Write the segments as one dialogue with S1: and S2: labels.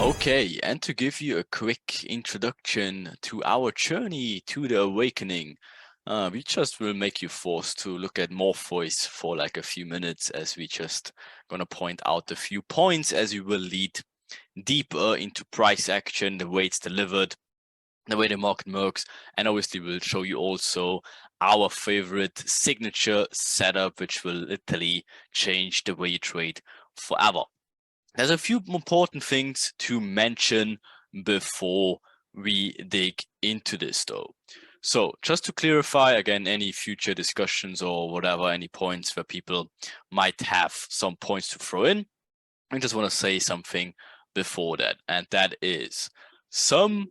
S1: Okay, and to give you a quick introduction to our journey to the awakening, we just will make you forced to look at Morpheus for like a few minutes as we just gonna point out a few points as we will lead deeper into price action, the way it's delivered, the way the market works, and obviously we'll show you also our favorite signature setup, which will literally change the way you trade forever. There's a few important things to mention before we dig into this though. So just to clarify again, any future discussions or whatever, any points where people might have some points to throw in, I just want to say something before that, and that is some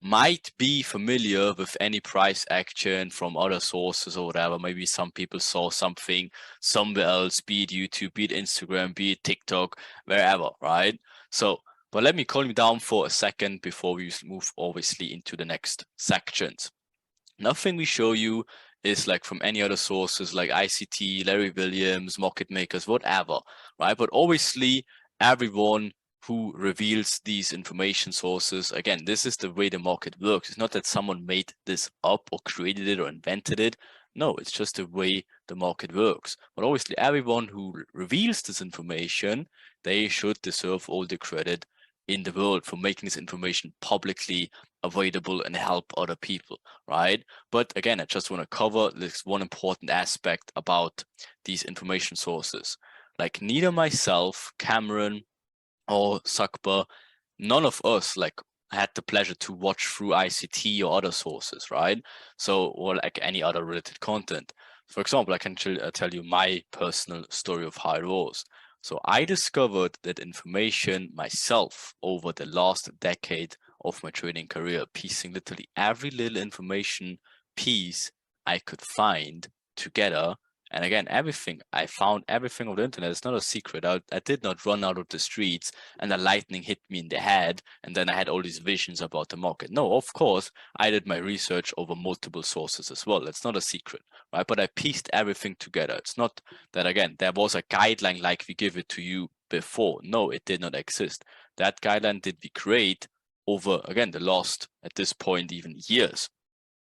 S1: might be familiar with any price action from other sources or whatever. Maybe some people saw something somewhere else, be it YouTube, be it Instagram, be it TikTok, wherever, right? So, but let me calm you down for a second before we move obviously into the next sections. Nothing we show you is like from any other sources like ICT, Larry Williams, market makers, whatever, right? But obviously everyone who reveals these information sources, again, this is the way the market works. It's not that someone made this up or created it or invented it. No, it's just the way the market works. But obviously everyone who reveals this information, they should deserve all the credit in the world for making this information publicly available and help other people, right? But again, I just want to cover this one important aspect about these information sources. Like neither myself, Cameron, or Sakba, none of us like had the pleasure to watch through ICT or other sources, right? So, or like any other related content. For example, I can tell you my personal story of how it was. So I discovered that information myself over the last decade of my trading career, piecing literally every little information piece I could find together. And again, I found everything on the internet. It's not a secret. I did not run out of the streets and the lightning hit me in the head. And then I had all these visions about the market. No, of course, I did my research over multiple sources as well. It's not a secret, right? But I pieced everything together. It's not that, again, there was a guideline like we give it to you before. No, it did not exist. That guideline did we create over, again, the last, at this point, even years.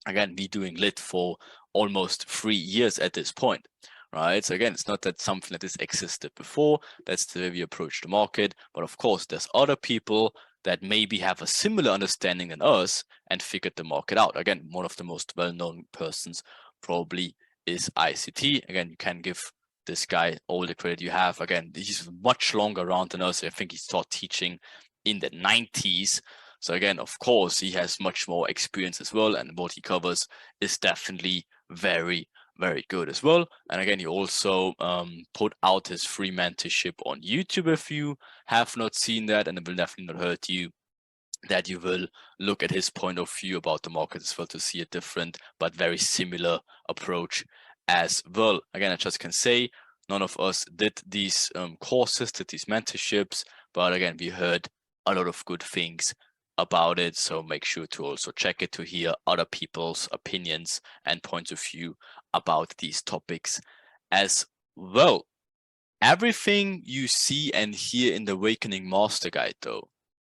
S1: Again, we doing lit for almost 3 years at this point, right? So again, it's not that something like this existed before. That's the way we approach the market. But of course, there's other people that maybe have a similar understanding than us and figured the market out. Again, one of the most well-known persons probably is ICT. Again, you can give this guy all the credit you have. Again, he's much longer around than us. I think he started teaching in the 90s. So again, of course, he has much more experience as well, and what he covers is definitely very, very good as well. And again, he also put out his free mentorship on YouTube. If you have not seen that, and it will definitely not hurt you, that you will look at his point of view about the market as well to see a different but very similar approach as well. Again, I just can say none of us did these courses, did these mentorships, but again, we heard a lot of good things about it. So make sure to also check it to hear other people's opinions and points of view about these topics as well. Everything you see and hear in the Awakening Master Guide, though,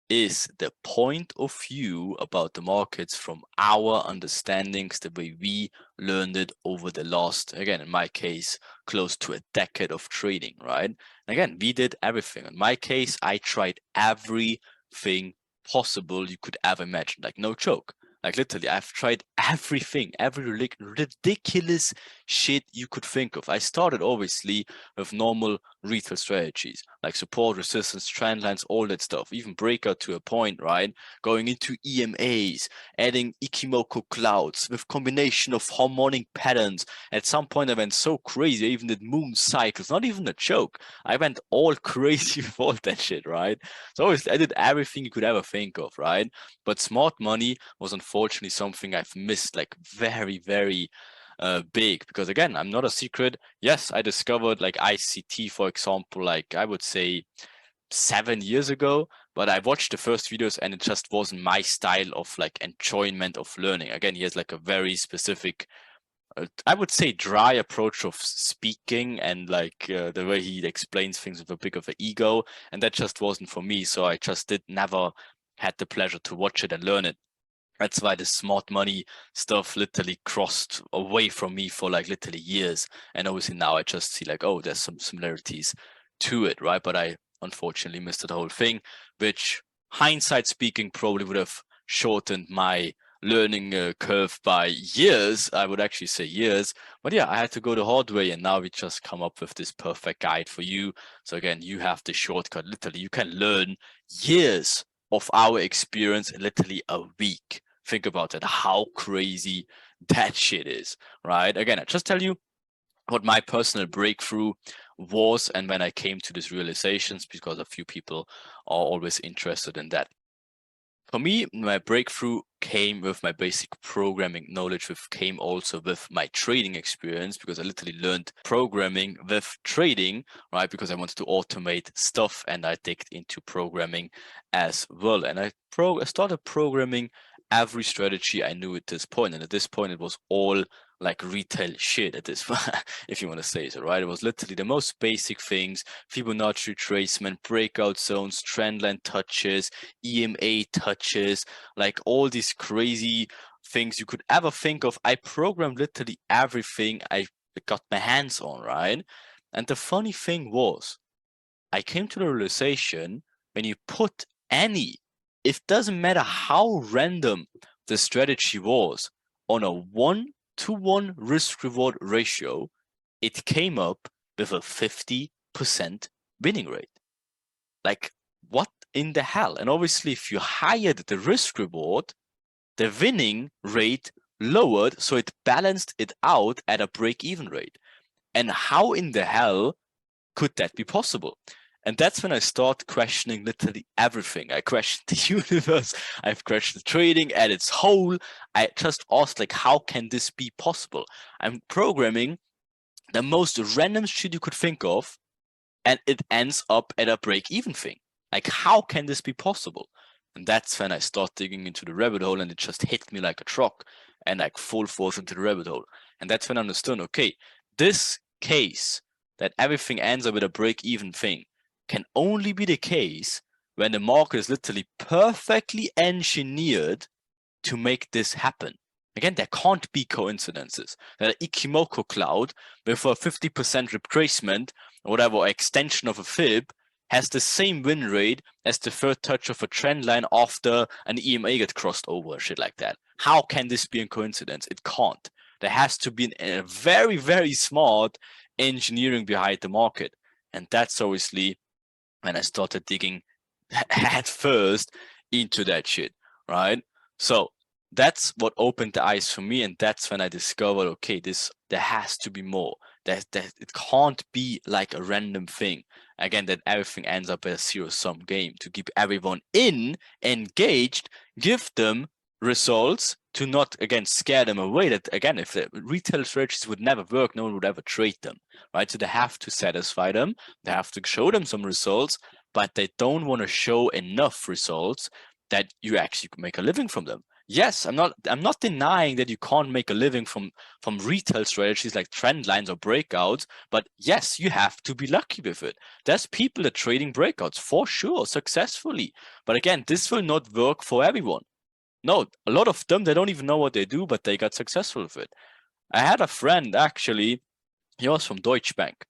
S1: is the point of view about the markets from our understandings, the way we learned it over the last, again, in my case, close to a decade of trading, right? And again, we did everything. In my case, I tried everything possible you could ever imagine, like no joke. Like literally, I've tried everything, every ridiculous shit you could think of. I started obviously with normal retail strategies like support, resistance, trend lines, all that stuff, even breakout to a point, right? Going into EMAs, adding Ikimoku clouds with combination of harmonic patterns. At some point, I went so crazy, I even did moon cycles, not even a joke. I went all crazy with all that shit, right? So obviously, I did everything you could ever think of, right? But smart money was unfortunately something I've missed like very, very big, because again, I'm not a secret. Yes, I discovered like ICT, for example, like I would say 7 years ago, but I watched the first videos and it just wasn't my style of like enjoyment of learning. Again, he has like a very specific I would say, dry approach of speaking, and like the way he explains things with a bit of an ego, and that just wasn't for me. So I just never had the pleasure to watch it and learn it. That's why the smart money stuff literally crossed away from me for like literally years. And obviously now I just see like, oh, there's some similarities to it, right? But I unfortunately missed the whole thing, which, hindsight speaking, probably would have shortened my learning curve by years. I would actually say years. But yeah, I had to go the hard way, and now we just come up with this perfect guide for you. So again, you have the shortcut. Literally, you can learn years of our experience in literally a week. Think about it, how crazy that shit is, right? Again, I just tell you what my personal breakthrough was, and when I came to these realizations, because a few people are always interested in that. For me, my breakthrough came with my basic programming knowledge, which came also with my trading experience, because I literally learned programming with trading, right? Because I wanted to automate stuff, and I digged into programming as well. And I started programming every strategy I knew at this point. And at this point, it was all like retail shit at this, if you want to say so, right? It was literally the most basic things: Fibonacci retracement, breakout zones, trendline touches, EMA touches, like all these crazy things you could ever think of. I programmed literally everything I got my hands on, right? And the funny thing was, I came to the realization, when you put any, it doesn't matter how random the strategy was, on a 1-to-1 risk reward ratio, it came up with a 50% winning rate. Like, what in the hell? And obviously, if you hired the risk reward, the winning rate lowered, so it balanced it out at a break-even rate. And how in the hell could that be possible? And that's when I start questioning literally everything. I questioned the universe. I've questioned trading at its whole. I just asked, like, how can this be possible? I'm programming the most random shit you could think of, and it ends up at a break-even thing. Like, how can this be possible? And that's when I start digging into the rabbit hole, and it just hit me like a truck, and like full force into the rabbit hole. And that's when I understood, okay, this case that everything ends up with a break-even thing can only be the case when the market is literally perfectly engineered to make this happen. Again, there can't be coincidences. That Ichimoku cloud with a 50% retracement or whatever extension of a fib has the same win rate as the third touch of a trend line after an EMA gets crossed over, shit like that. How can this be a coincidence? It can't. There has to be a very, very smart engineering behind the market. And that's obviously when I started digging head first into that shit, right? So that's what opened the eyes for me, and that's when I discovered, okay, there has to be more. That it can't be like a random thing. Again, that everything ends up as a zero-sum game to keep everyone engaged, give them results, to not again scare them away. That again, if the retail strategies would never work, no one would ever trade them, right? So they have to satisfy them, they have to show them some results, but they don't want to show enough results that you actually make a living from them. Yes, I'm not denying that you can't make a living from retail strategies like trend lines or breakouts, but yes, you have to be lucky with it. There's people that are trading breakouts for sure successfully, but again, this will not work for everyone. No, a lot of them, they don't even know what they do, but they got successful with it. I had a friend, actually, he was from Deutsche Bank,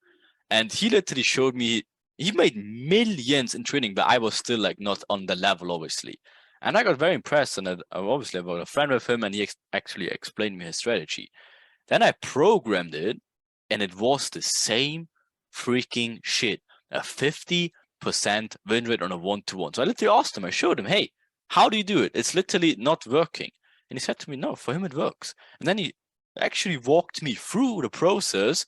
S1: and he literally showed me, he made millions in trading, but I was still like not on the level, obviously. And I got very impressed, and I obviously got a friend with him, and he actually explained me his strategy. Then I programmed it, and it was the same freaking shit. A 50% win rate on a 1-to-1. So I literally asked him, I showed him, hey, how do you do it? It's literally not working. And he said to me, no, for him it works. And then he actually walked me through the process,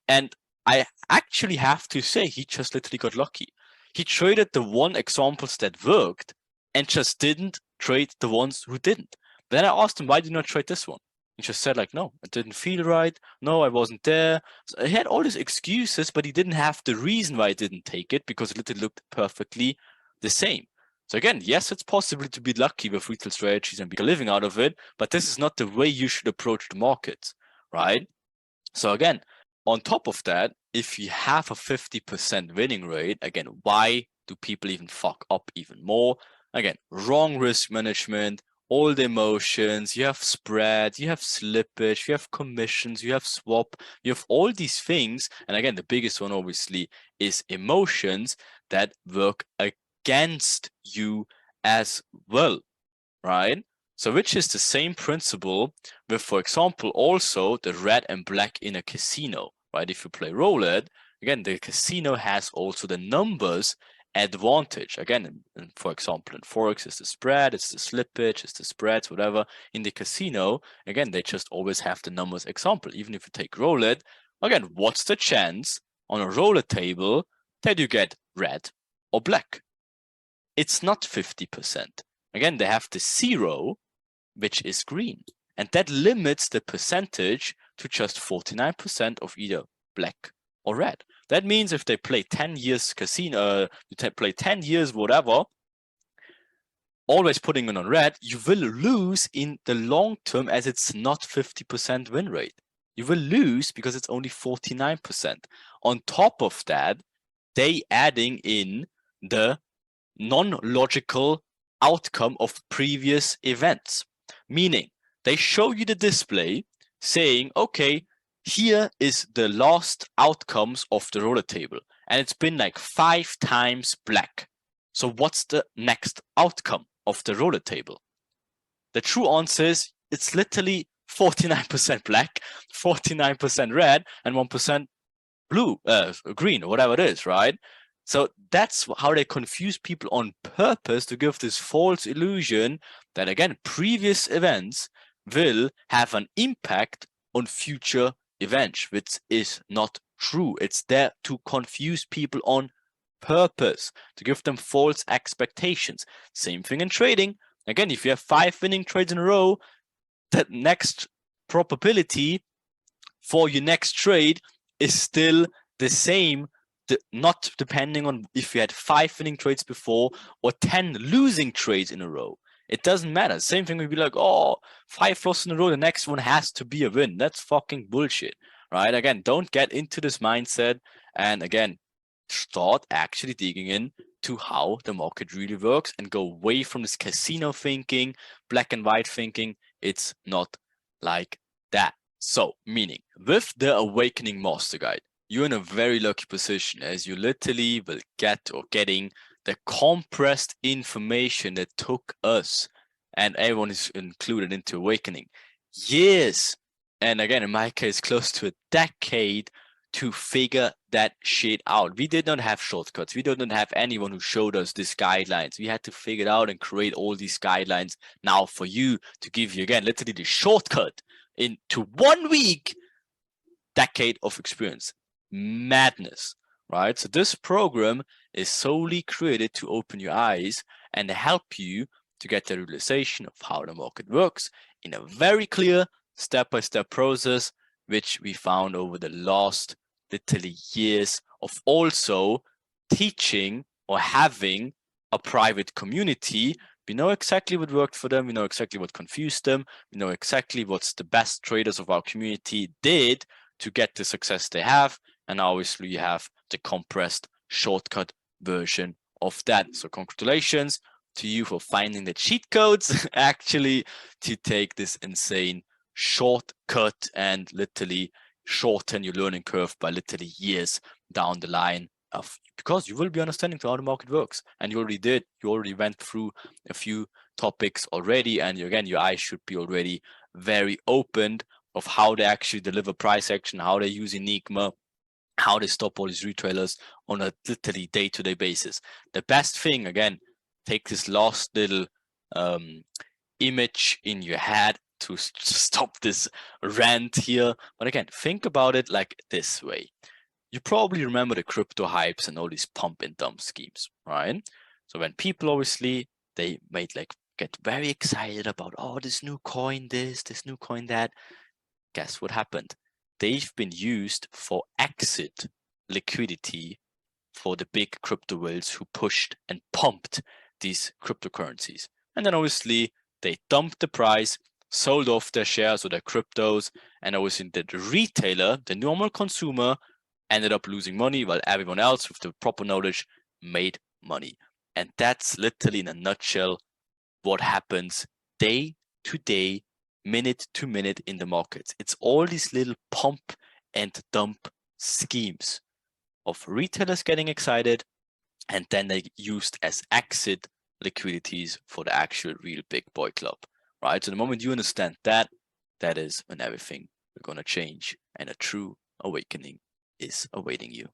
S1: and I actually have to say, he just literally got lucky. He traded the one examples that worked and just didn't trade the ones who didn't. Then I asked him, why did you not trade this one? He just said like, no, it didn't feel right. No, I wasn't there. So he had all these excuses, but he didn't have the reason why he didn't take it, because it literally looked perfectly the same. So again, yes, it's possible to be lucky with retail strategies and make a living out of it, but this is not the way you should approach the markets, right? So again, on top of that, if you have a 50% winning rate, again, why do people even fuck up even more? Again, wrong risk management, all the emotions, you have spread, you have slippage, you have commissions, you have swap, you have all these things. And again, the biggest one obviously is emotions that work against you as well, right? So which is the same principle with, for example, also the red and black in a casino, right? If you play roulette, again, the casino has also the numbers advantage. Again, for example, in Forex, it's the spread, it's the slippage, it's the spreads, whatever. In the casino, again, they just always have the numbers example. Even if you take roulette, again, what's the chance on a roulette table that you get red or black? It's not 50%. Again, they have the 0, which is green. And that limits the percentage to just 49% of either black or red. That means if they play 10 years casino, play 10 years whatever, always putting it on red, you will lose in the long term as it's not 50% win rate. You will lose because it's only 49%. On top of that, they adding in the non-logical outcome of previous events. Meaning, they show you the display saying, okay, here is the last outcomes of the roulette table. And it's been like 5 times black. So what's the next outcome of the roulette table? The true answer is it's literally 49% black, 49% red, and 1% blue, green, or whatever it is, right? So that's how they confuse people on purpose to give this false illusion that, again, previous events will have an impact on future events, which is not true. It's there to confuse people on purpose, to give them false expectations. Same thing in trading. Again, if you have 5 winning trades in a row, that next probability for your next trade is still the same, not depending on if you had 5 winning trades before or 10 losing trades in a row. It doesn't matter. Same thing would be like, oh, 5 losses in a row, the next one has to be a win. That's fucking bullshit, right? Again, don't get into this mindset. And again, start actually digging in to how the market really works and go away from this casino thinking, black and white thinking. It's not like that. So, meaning, with the Awakening Master Guide, you're in a very lucky position as you literally will getting the compressed information that took us, and everyone is included into Awakening, years, and again, in my case, close to a decade to figure that shit out. We did not have shortcuts. We did not have anyone who showed us these guidelines. We had to figure it out and create all these guidelines now for you to give you, again, literally the shortcut into 1 week, decade of experience. Madness, right? So this program is solely created to open your eyes and help you to get the realization of how the market works in a very clear step-by-step process, which we found over the last literally years of also teaching or having a private community. We know exactly what worked for them. We know exactly what confused them. We know exactly what's the best traders of our community did to get the success they have. And obviously you have the compressed shortcut version of that. So congratulations to you for finding the cheat codes actually to take this insane shortcut and literally shorten your learning curve by literally years down the line, because you will be understanding how the market works, and you already went through a few topics already, and again, your eyes should be already very opened of how they actually deliver price action, how they use Enigma, how they stop all these retailers on a literally day-to-day basis. The best thing, again, take this last little image in your head to stop this rant here. But again, think about it like this way. You probably remember the crypto hypes and all these pump and dump schemes, right? So when people obviously, they might like get very excited about, oh, this new coin, this new coin, that. Guess what happened? They've been used for exit liquidity for the big crypto whales who pushed and pumped these cryptocurrencies. And then obviously they dumped the price, sold off their shares or their cryptos, and obviously the retailer, the normal consumer, ended up losing money while everyone else with the proper knowledge made money. And that's literally in a nutshell what happens day to day, minute to minute in the markets. It's all these little pump and dump schemes of retailers getting excited, and then they used as exit liquidities for the actual real big boy club, right? So the moment you understand that, that is when everything is going to change and a true awakening is awaiting you.